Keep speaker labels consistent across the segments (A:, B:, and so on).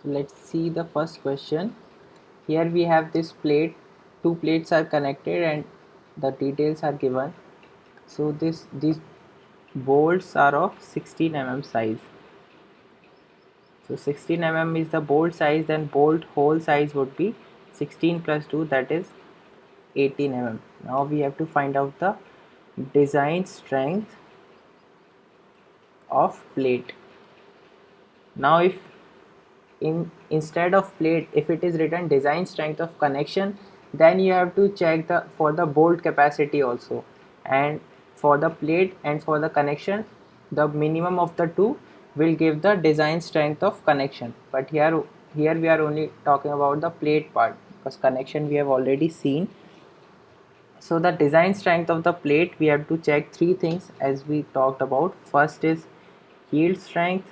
A: So let's see the first question. Here we have this plate, two plates are connected and the details are given. So these bolts are of 16 mm size. So 16 mm is the bolt size, then bolt hole size would be 16 plus 2, that is 18 mm. Now we have to find out the design strength of plate. Now if instead of plate, if it is written design strength of connection, then you have to check the for the bolt capacity also, and for the plate and for the connection, the minimum of the two will give the design strength of connection. But here we are only talking about the plate part, because connection we have already seen. So the design strength of the plate, we have to check three things as we talked about. First is yield strength,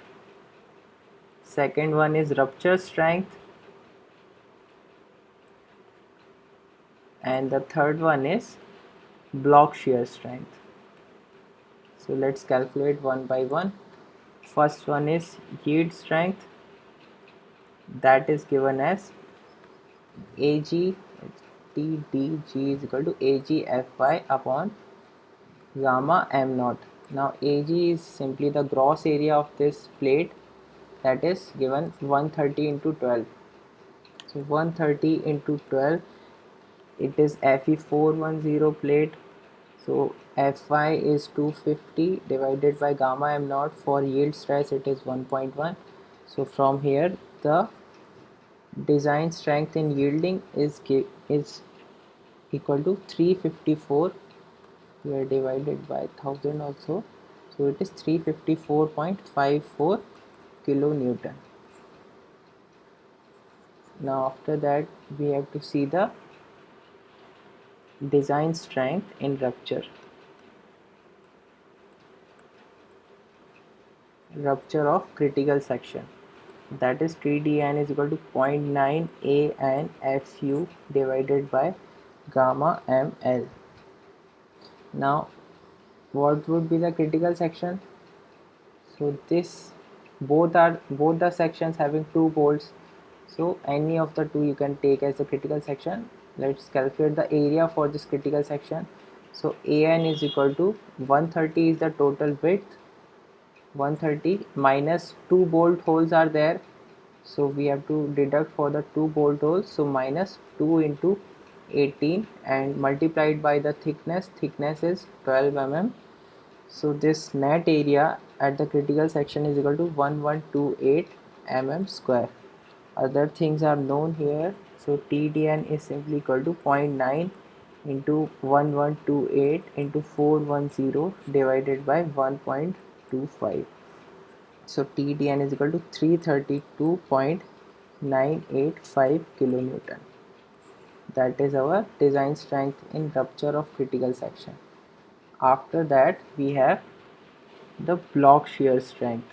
A: second one is rupture strength, and the third one is block shear strength. So let's calculate one by one. First one is yield strength, that is given as Ag TdG is equal to Agfy upon gamma m naught. Now Ag is simply the gross area of this plate, that is given 130 into 12. So 130 into 12, it is Fe410 plate. So Fy is 250 divided by gamma m naught. For yield stress it is 1.1. So from here the design strength in yielding is equal to 354. We are divided by 1000 also. So it is 354.54 kilonewton. Now after that we have to see the design strength in rupture. Rupture of critical section, that is TDN is equal to 0.9 AN FU divided by gamma ml. Now what would be the critical section? So this both the sections having two bolts, so any of the two you can take as a critical section. Let's calculate the area for this critical section. So AN is equal to 130 is the total width, 130 minus 2 bolt holes are there, so we have to deduct for the 2 bolt holes, so minus 2 into 18 and multiplied by the thickness is 12 mm. So this net area at the critical section is equal to 1128 mm square. Other things are known here. So TDN is simply equal to 0.9 into 1128 into 410 divided by 1.25. So TDN is equal to 332.985 kilonewton. That is our design strength in rupture of critical section. After that we have the block shear strength.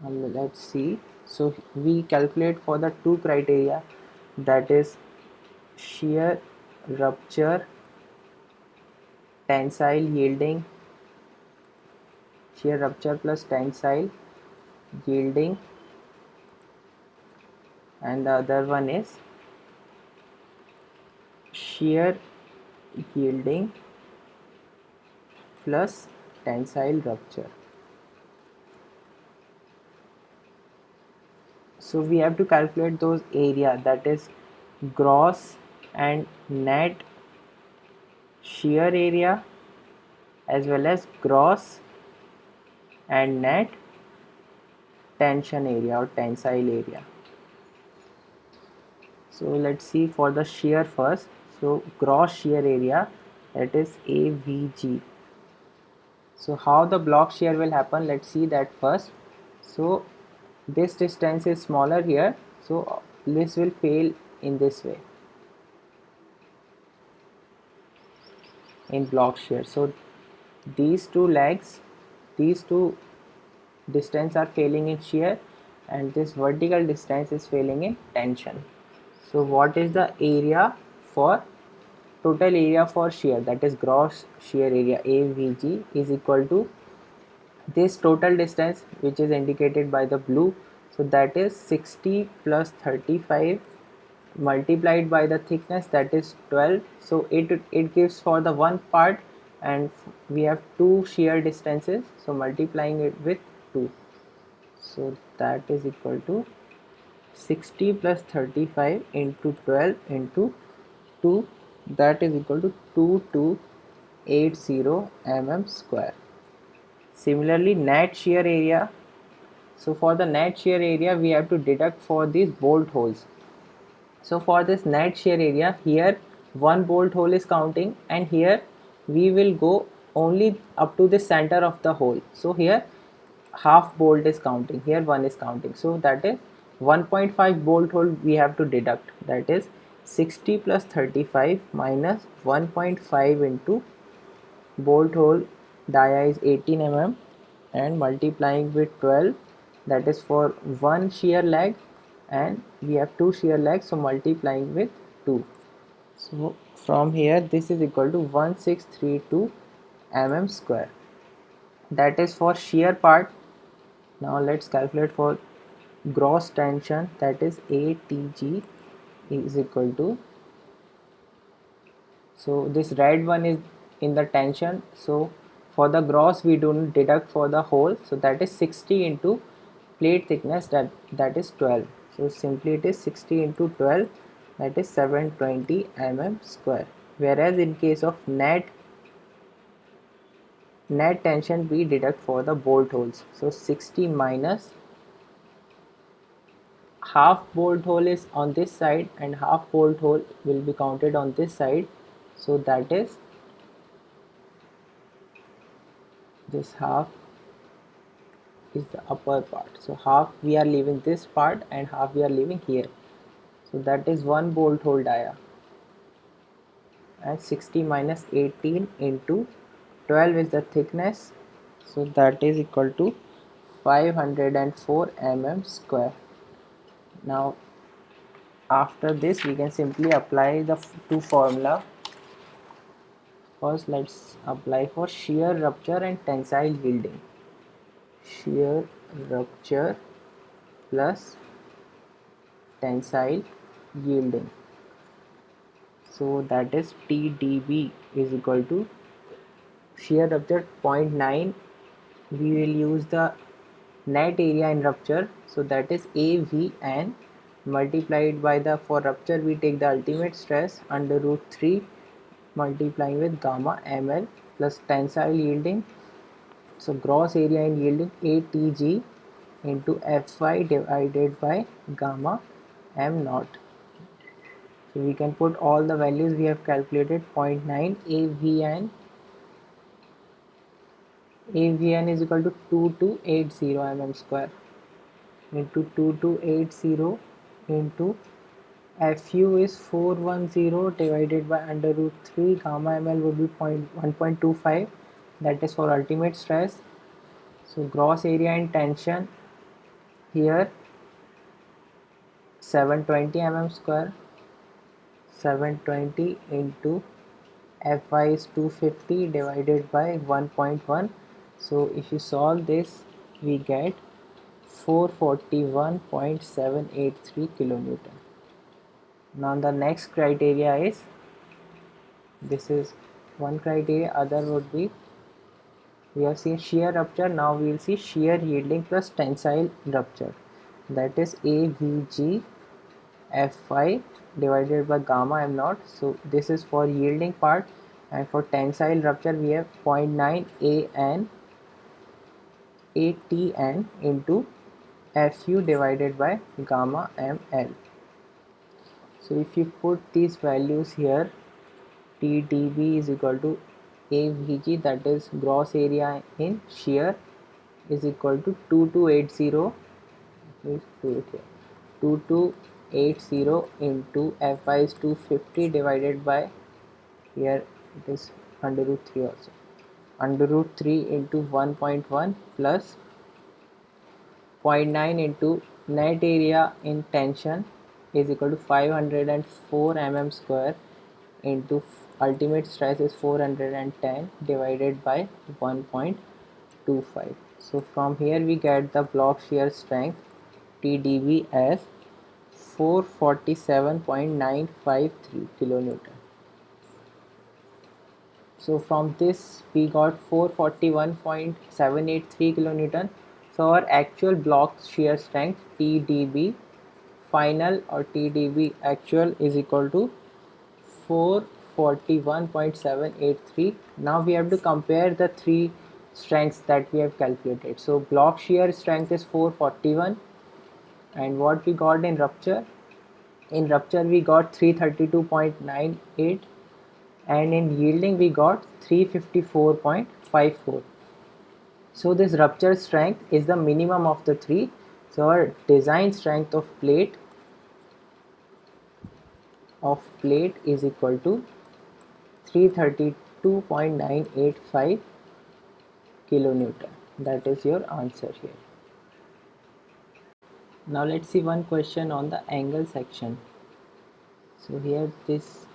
A: Let's see. So we calculate for the two criteria, that is shear, rupture, tensile, yielding. Shear, rupture plus tensile, yielding, and the other one is shear, yielding plus tensile rupture. So we have to calculate those area, that is gross and net shear area as well as gross and net tension area or tensile area. So let's see for the shear first. So gross shear area, that is AVG. So how the block shear will happen, let's see that first. So this distance is smaller here, so this will fail in this way in block shear. So these two legs, these two distance are failing in shear, and this vertical distance is failing in tension. So what is the area for total area for shear, that is gross shear area AVG is equal to this total distance, which is indicated by the blue, so that is 60 plus 35 multiplied by the thickness, that is 12. So it gives for the one part, and we have two shear distances, so multiplying it with 2, so that is equal to 60 plus 35 into 12 into 2, that is equal to 2280 mm square. Similarly, net shear area. So for the net shear area, we have to deduct for these bolt holes. So for this net shear area, here one bolt hole is counting, and here we will go only up to the center of the hole. So here half bolt is counting, here one is counting. So that is 1.5 bolt hole we have to deduct. That is 60 plus 35 minus 1.5 into bolt hole dia is 18 mm and multiplying with 12, that is for one shear leg, and we have two shear legs, so multiplying with 2. So from here this is equal to 1632 mm square. That is for shear part. Now let's calculate for gross tension, that is ATG is equal to, so this red one is in the tension, so for the gross we don't deduct for the hole, so that is 60 into plate thickness, that is 12. So simply it is 60 into 12, that is 720 mm square. Whereas in case of net tension we deduct for the bolt holes, so 60 minus half bolt hole is on this side and half bolt hole will be counted on this side, so that is this half is the upper part, so half we are leaving this part and half we are leaving here, so that is one bolt hole dia, and 60 minus 18 into 12 is the thickness, so that is equal to 504 mm square. Now after this we can simply apply the two formula. First let's apply for shear rupture and tensile yielding. Shear rupture plus tensile yielding, so that is TDB is equal to shear rupture 0.9. We will use the net area in rupture, so that is AVN multiplied by the, for rupture we take the ultimate stress under root 3 multiplying with gamma ml plus tensile yielding, so gross area in yielding ATG into Fy divided by gamma m naught. So we can put all the values we have calculated. 0.9 AVN is equal to 2280 mm square into 2280 into Fu is 410 divided by under root 3, gamma ml would be 1.25, that is for ultimate stress. So gross area and tension here 720 mm square, 720 into Fy is 250 divided by 1.1. So if you solve this we get 441.783 kilonewton. Now the next criteria is, this is one criteria, other would be, we have seen shear rupture, now we will see shear yielding plus tensile rupture, that is AVG Fy divided by gamma m naught. So this is for yielding part, and for tensile rupture we have 0.9 ATN into Fu divided by gamma ml. So if you put these values here, TDB is equal to AVG, that is gross area in shear, is equal to 2280, 2280 into Fy is 250 divided by, here it is under root 3 also, under root 3 into 1.1 plus 0.9 into net area in tension is equal to 504 mm square into ultimate stress is 410 divided by 1.1. 25. So from here we get the block shear strength TDB as 447.953 kilonewton. So from this we got 441.783 kilonewton. So our actual block shear strength TDB final or TDB actual is equal to 441.783. Now we have to compare the three strengths that we have calculated. So block shear strength is 441, and what we got in rupture? In rupture we got 332.98, and in yielding we got 354.54. So this rupture strength is the minimum of the three. So our design strength of plate is equal to 332.985 kilonewton. That is your answer here. Now let's see one question on the angle section. So here this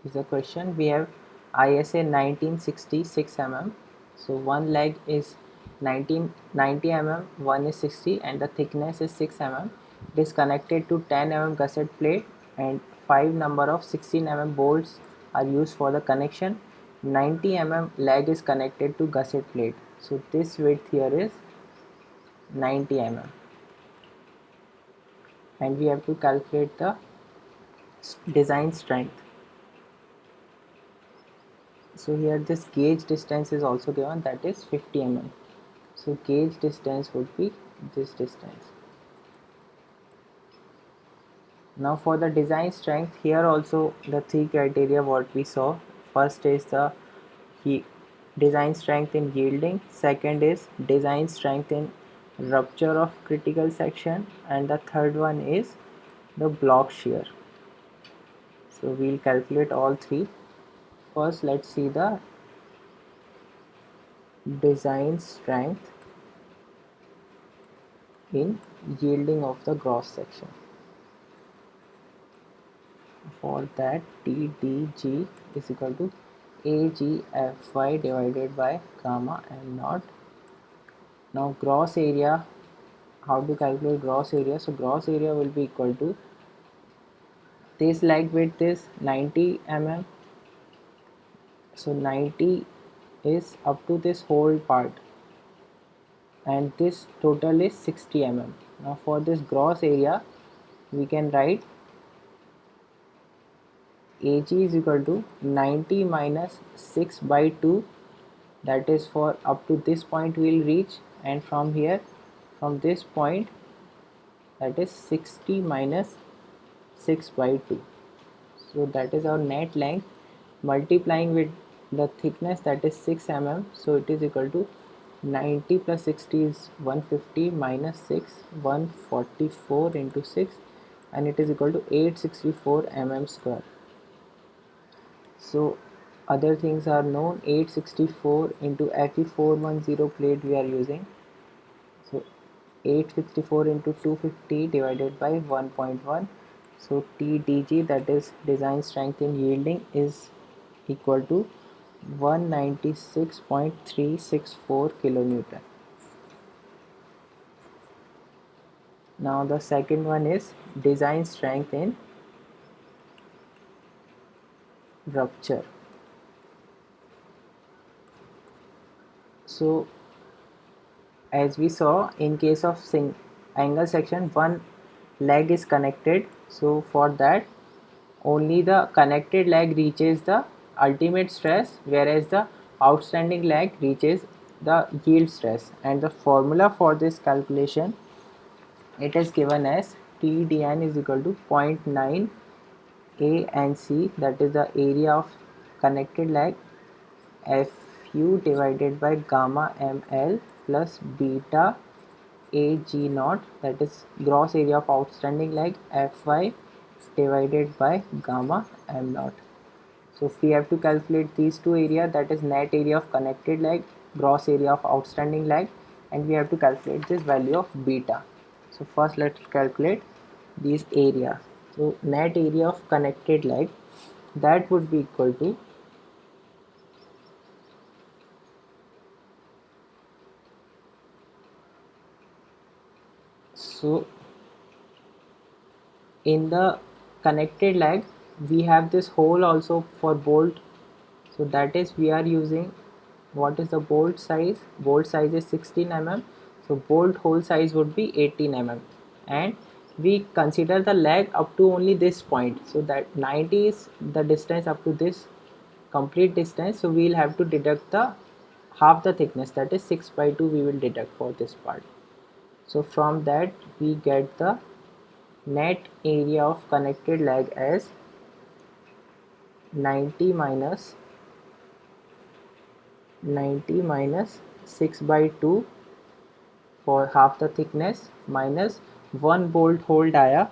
A: is a question. We have ISA 1966 mm. So one leg is 1990 mm, one is 60, and the thickness is 6 mm. It is connected to 10 mm gusset plate, and 5 number of 16 mm bolts are used for the connection. 90 mm leg is connected to gusset plate. So this width here is 90 mm, and we have to calculate the design strength. So here this gauge distance is also given, that is 50 mm. So gauge distance would be this distance. Now for the design strength, here also the three criteria what we saw. First is the design strength in yielding, second is design strength in rupture of critical section, and the third one is the block shear. So we'll calculate all three. First let's see the design strength in yielding of the gross section. For that, TDG is equal to AGFY divided by gamma m naught. Now gross area, how to calculate gross area? So gross area will be equal to, this leg width is 90 mm. So 90 is up to this whole part, and this total is 60 mm. Now for this gross area we can write AG is equal to 90 minus 6 by 2, that is for up to this point we will reach, and from here, from this point, that is 60 minus 6 by 2. So that is our net length, multiplying with the thickness, that is 6 mm. So it is equal to 90 plus 60 is 150 minus 6, 144 into 6, and it is equal to 864 mm square. So other things are known. 864 into Fe410 plate we are using. So 864 into 250 divided by 1.1. So TDG, that is design strength in yielding, is equal to 196.364 kilonewton. Now the second one is design strength in rupture. So as we saw, in case of angle section, one leg is connected. So for that, only the connected leg reaches the ultimate stress, whereas the outstanding leg reaches the yield stress. And the formula for this calculation, it is given as TDN is equal to 0.9 A and C, that is the area of connected leg, Fu divided by gamma ml plus beta Ag naught, that is gross area of outstanding leg, Fy divided by gamma m naught. So if we have to calculate these two areas, that is net area of connected leg, gross area of outstanding leg, and we have to calculate this value of beta. So first let's calculate these areas. So net area of connected leg, that would be equal to So in the connected leg we have this hole also for bolt, so that is we are using, what is the bolt size is 16 mm, so bolt hole size would be 18 mm, and we consider the leg up to only this point, so that 90 is the distance up to this complete distance, so we will have to deduct the half the thickness, that is 6 by 2 we will deduct for this part. So from that we get the net area of connected leg as 90 minus 6 by 2 for half the thickness minus 1 bolt hole dia,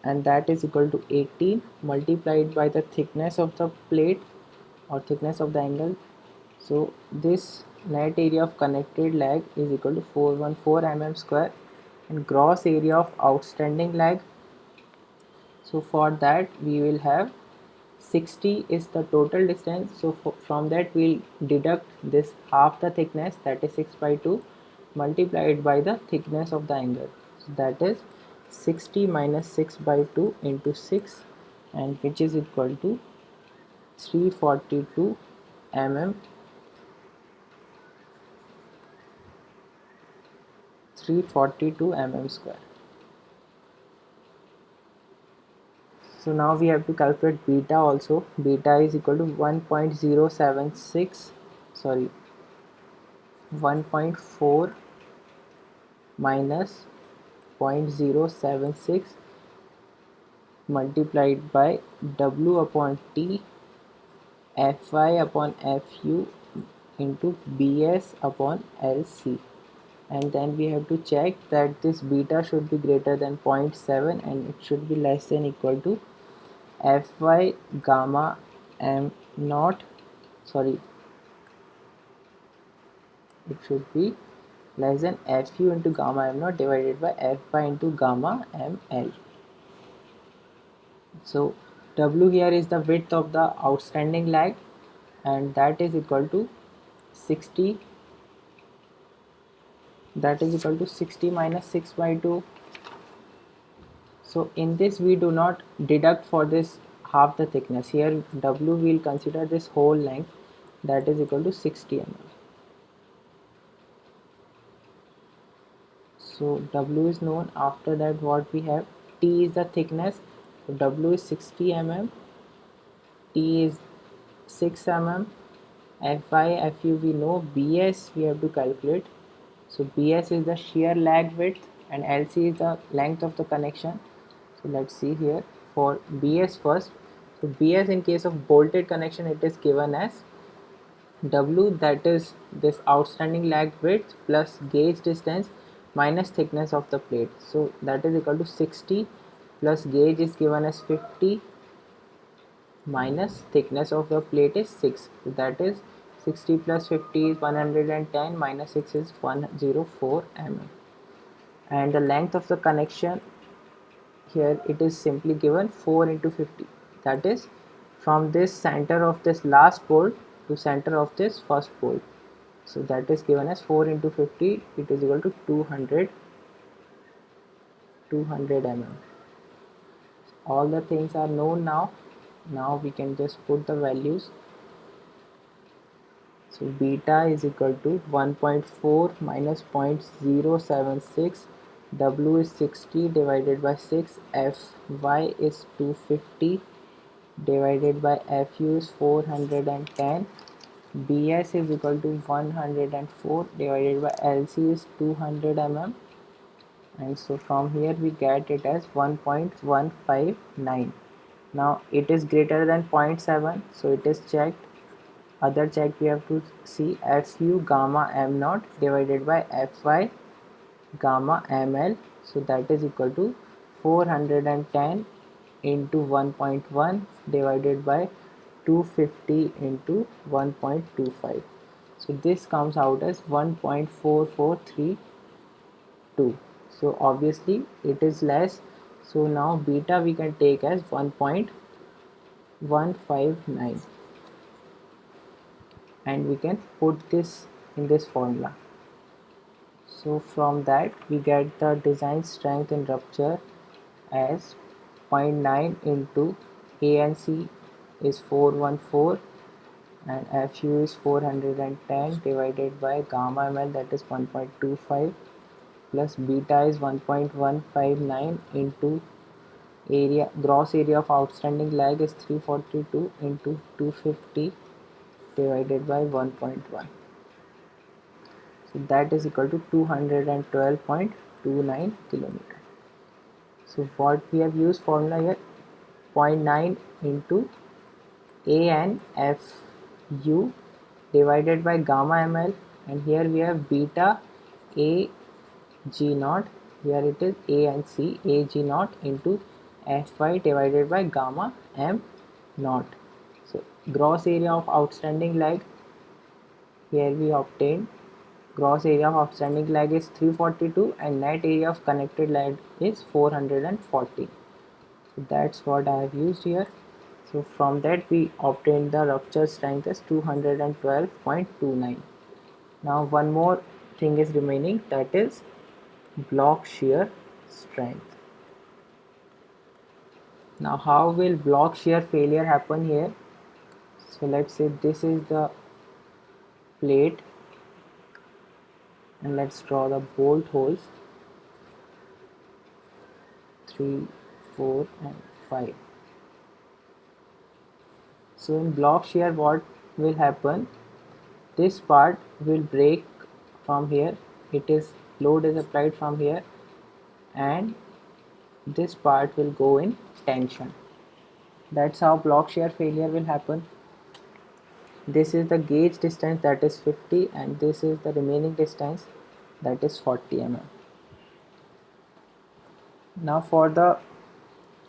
A: and that is equal to 18 multiplied by the thickness of the plate or thickness of the angle. So this net area of connected leg is equal to 414 mm square, and gross area of outstanding leg, so for that we will have 60 is the total distance, so from that we'll deduct this half the thickness, that is 6 by 2 multiplied by the thickness of the angle, so that is 60 minus 6 by 2 into 6, and which is equal to 342 mm 342 mm square. So now we have to calculate beta also. Beta is equal to 1.076, sorry, 1.4 minus 0.076 multiplied by W upon T Fy upon Fu into Bs upon Lc, and then we have to check that this beta should be greater than 0.7 and it should be less than equal to Fy gamma m naught, sorry, it should be less than Fu into gamma m naught divided by Fy into gamma ml. So W here is the width of the outstanding leg, and that is equal to 60, that is equal to 60 minus 6 by 2. So in this we do not deduct for this half the thickness, here W will consider this whole length, that is equal to 60 mm. So W is known. After that what we have, T is the thickness, so W is 60 mm, T is 6 mm, Fy Fu we know, Bs we have to calculate, so Bs is the shear lag width and Lc is the length of the connection. So let's see here for Bs first. So Bs in case of bolted connection it is given as W, that is this outstanding lag width plus gauge distance minus thickness of the plate, so that is equal to 60 plus gauge is given as 50 minus thickness of the plate is 6, so that is 60 plus 50 is 110 minus 6 is 104 mm, and the length of the connection here it is simply given 4 into 50, that is from this center of this last bolt to center of this first bolt, so that is given as 4 into 50, it is equal to 200 mm. All the things are known now. Now we can just put the values. So beta is equal to 1.4 minus 0.076, W is 60 divided by 6, Fy is 250 divided by Fu is 410, Bs is equal to 104 divided by Lc is 200 mm, and so from here we get it as 1.159. Now it is greater than 0.7, so it is checked. Other check we have to see, Fu gamma m naught divided by Fy gamma ml, so that is equal to 410 into 1.1 divided by 250 into 1.25, so this comes out as 1.4432. So obviously it is less, so now beta we can take as 1.159, and we can put this in this formula. So from that we get the design strength in rupture as 0.9 into ANC is 414 and FU is 410 divided by gamma ml, that is 1.25, plus beta is 1.159 into area, gross area of outstanding lag is 342 into 250 divided by 1.1. So that is equal to 212.29 kilometer. So what we have used formula here, 0.9 into ANFU divided by gamma ml, and here we have beta A G naught, here it is A and C, A G naught into Fy divided by gamma M naught. So gross area of outstanding lag, here we obtain gross area of outstanding lag is 342 and net area of connected lag is 440. So that's what I have used here. So from that we obtained the rupture strength as 212.29. Now one more thing is remaining, that is block shear strength. Now how will block shear failure happen here? So let's say this is the plate and let's draw the bolt holes 3, 4 and 5. So in block shear what will happen, this part will break from here, it is load is applied from here and this part will go in tension. That's how block shear failure will happen. This is the gauge distance, that is 50, and this is the remaining distance, that is 40 mm. Now for the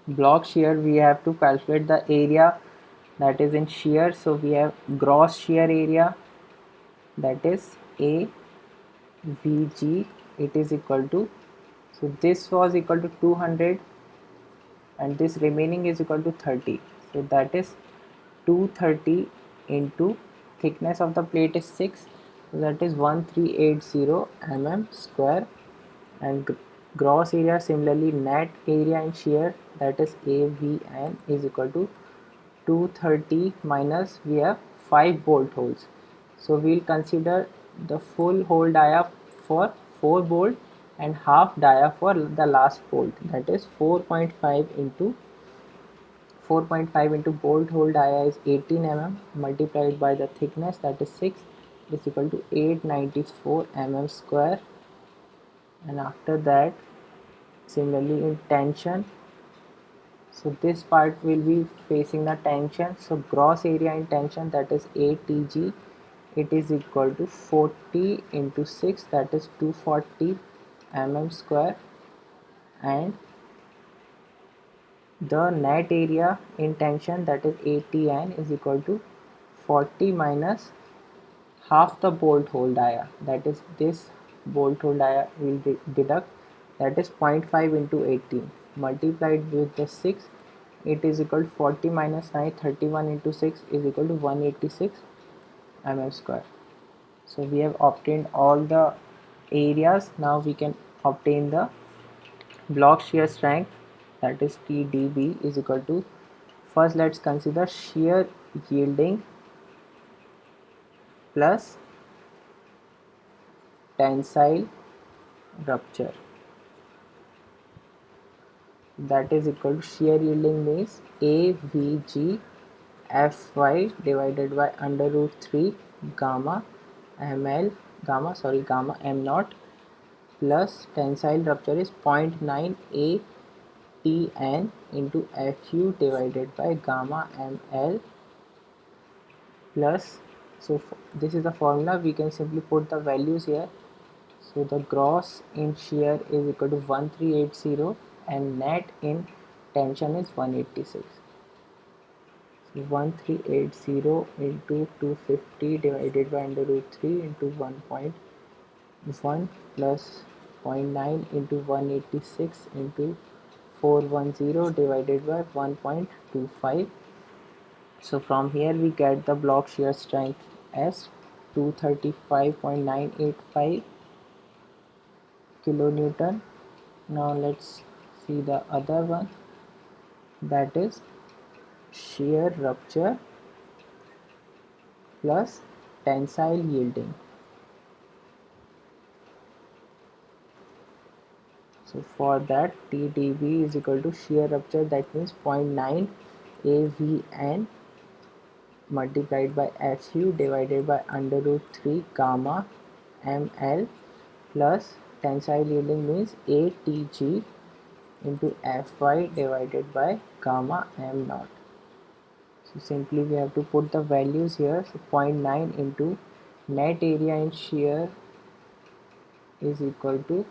A: block shear we have to calculate the area that is in shear. So we have gross shear area, that is AVG, it is equal to, so this was equal to 200 and this remaining is equal to 30, so that is 230 into thickness of the plate is 6, so that is 1380 mm square, and gross area, similarly net area in shear, that is AVN is equal to 230 minus we have 5 bolt holes, so we'll consider the full hole dia for 4 bolt and half dia for the last bolt, that is 4.5 into bolt hole dia is 18 mm multiplied by the thickness, that is 6, is equal to 894 mm square. And after that, similarly in tension, so this part will be facing the tension, so gross area in tension, that is ATG, it is equal to 40 into 6, that is 240 mm square, and the net area in tension, that is ATN, is equal to 40 minus half the bolt hole dia, that is this bolt hole dia will deduct, that is 0.5 into 18 multiplied with the 6, it is equal to 40 minus 9, 31 into 6 is equal to 186 mm square. So we have obtained all the areas. Now we can obtain the block shear strength, that is TDB is equal to, first let's consider shear yielding plus tensile rupture, that is equal to share yielding means AVG Fy divided by under root 3 gamma gamma m naught plus tensile rupture is 0.9 ATN into Fu divided by gamma ml plus, so this is the formula, we can simply put the values here. So the gross in shear is equal to 1380 and net in tension is 186. So 1380 into 250 divided by under root 3 into 1.1 plus 0.9 into 186 into 410 divided by 1.25. So from here we get the block shear strength as 235.985 kilonewton. Now let's see the other one, that is shear rupture plus tensile yielding. So for that, TDB is equal to shear rupture, that means 0.9 AVN multiplied by FU divided by under root 3 gamma ml plus tensile yielding means ATG into Fy divided by gamma m naught. So simply we have to put the values here. So 0.9 into net area in shear is equal to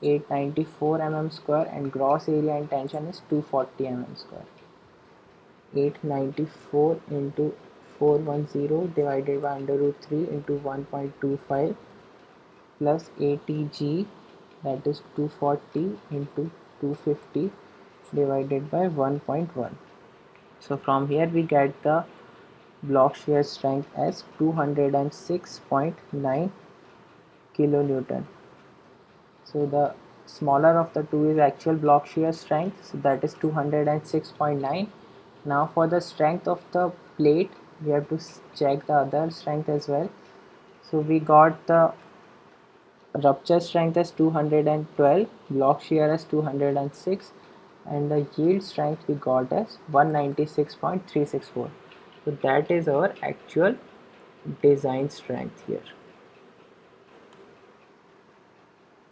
A: 894 mm square and gross area in tension is 240 mm square. 894 into 410 divided by under root 3 into 1.25 plus ATG, that is 240 into 250 divided by 1.1. So from here we get the block shear strength as 206.9 kilonewton. So the smaller of the two is actual block shear strength, so that is 206.9. Now for the strength of the plate, we have to check the other strength as well. So we got the rupture strength as 212, block shear as 206, and the yield strength we got as 196.364. So that is our actual design strength here.